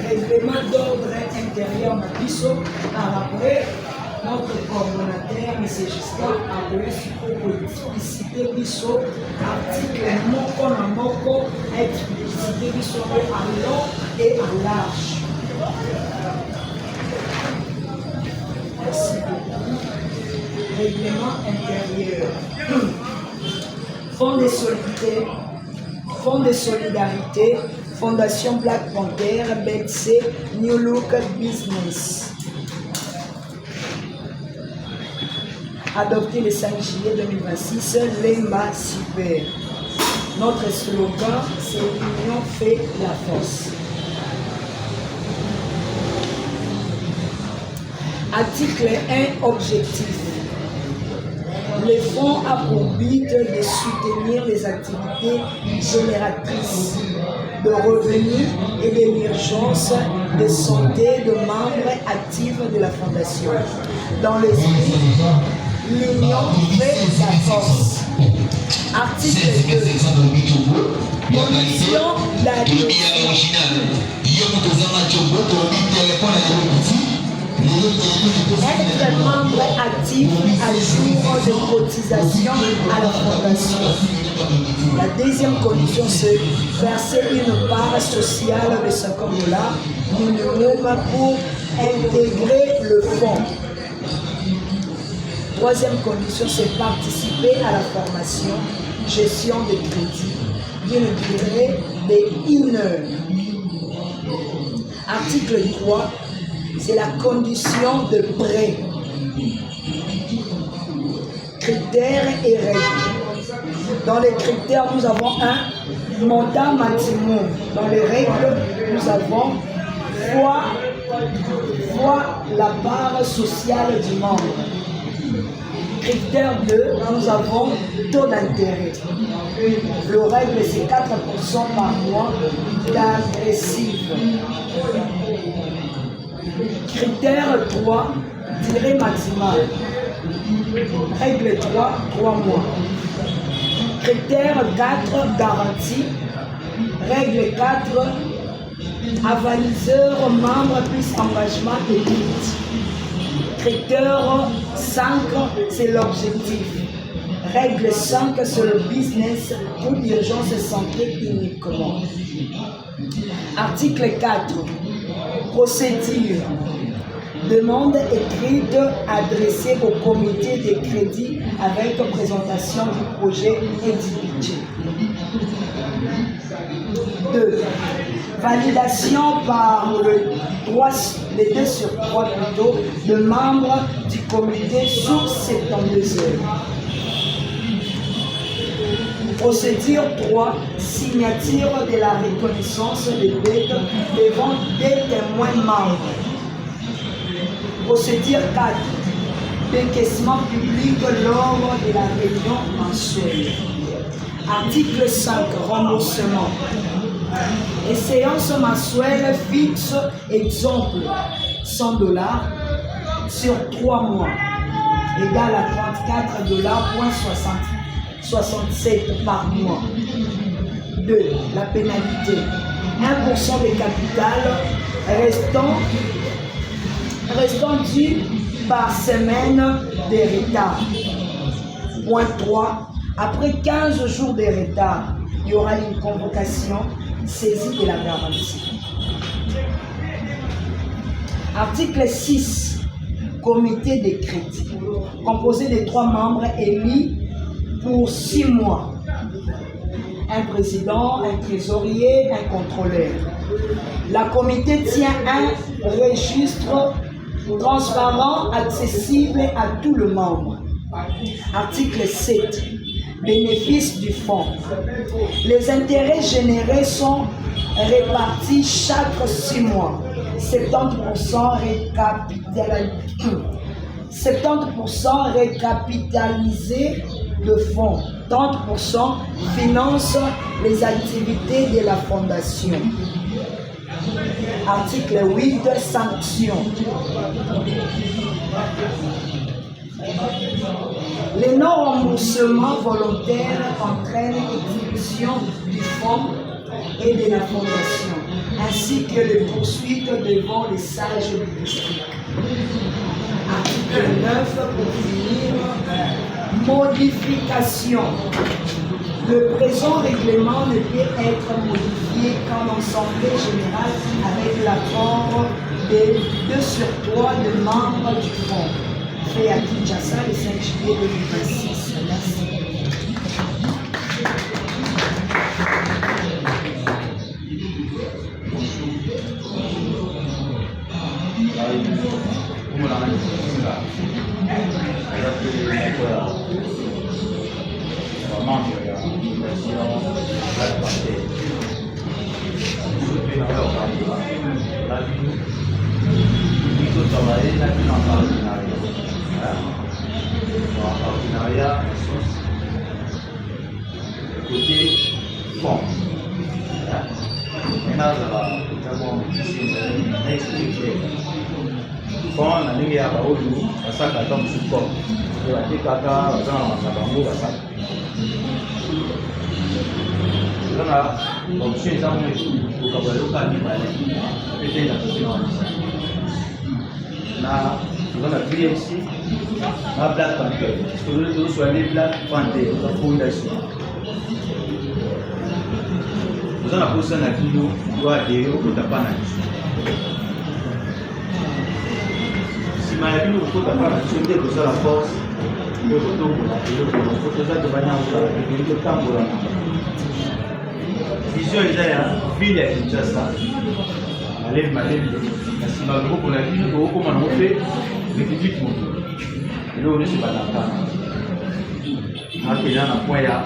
règlement d'ordre intérieur Mabiso par après notre coordonnateur M. Justin a explicité Biso article Moko na Moko a explicité Biso à long et à large. Merci beaucoup. Règlement intérieur. Fonds de solidarité, Fondation Black Panther, BC, New Look Business. Adopté le 5 juillet 2026, l'EMA Super. Notre slogan, c'est l'union fait la force. Article 1, objectif. Le fonds a pour but de soutenir les activités génératrices de revenus et de l'urgence de santé de membres actifs de la Fondation. Dans l'esprit, l'union fait la force. Article 2. Condition d'adhésion. Être membre actif à jour de cotisation à la Fondation. La deuxième condition, c'est verser une part sociale de $50 minimum pour intégrer le fonds. Troisième condition, c'est participer à la formation, gestion de crédit d'une durée de 1 heure. Article 3, c'est la condition de prêt. Critères et règles. Dans les critères, nous avons un montant maximum. Dans les règles, nous avons fois la part sociale du membre. Critère 2, nous avons taux d'intérêt. Le règle, c'est 4% par mois d'agressive. Critère 3, durée maximale. Règle 3, 3 mois. Critère 4, garantie. Règle 4, avaliseur, membre plus engagement élite. Critère 5, c'est l'objectif. Règle 5, c'est le business pour l'urgence santé uniquement. Article 4, procédure. Demande écrite adressée au comité de crédit avec présentation du projet et du budget. 2. Validation par les 2 sur 3 plutôt de membres du comité sous 72 heures. Procédure 3, signature de la reconnaissance des dettes devant des témoins membres. Procédure 4, décaissement public lors de la réunion mensuelle. Article 5, remboursement. Les séances mensuelles fixes, exemple, $100 sur 3 mois, égale à $34,67 par mois. 2. La pénalité. 1% des capitales restant dû par semaine de retard. Point 3. Après 15 jours de retard, il y aura une convocation saisie de la garantie. Article 6. Comité de crédit. Composé de 3 membres élus pour 6 mois. Un président, un trésorier, un contrôleur. La comité tient un registre transparent, accessible à tout le monde. Article 7. Bénéfice du fonds. Les intérêts générés sont répartis chaque 6 mois. 70% récapitalisés de fonds. 30% financent les activités de la fondation. Article 8, sanctions. Les non-remboursements volontaires entraînent l'exécution du fonds et de la fondation. ainsi que les poursuites devant les sages du district. Article 9, pour finir, modification. Le présent règlement ne peut être modifié qu'en assemblée générale avec l'accord des 2 sur 3 de membres du fonds. Fait à Kinshasa le 5 juillet 2026. Merci. Côté fond. Fond na ndenge ya baoyo basaka ata mosusu batekaka baza na bango basaka eza na option eza mo kokaba eloka mibale etenga tosi na wanisa na toza na VMC na Black Panther tozoswale Black Panther oza fondation oza na posa na kino yo adere okotapa na biso nsima ya bino okotapa na biso nde kozala force nde kotombola eloko toza tobanyangola ekeli kotambola na vision eza ya ville ya Kinshasa malembe na nsima biloko na bino tokokoma nango mpe république moto eloko nyonso banakana akenda na point ya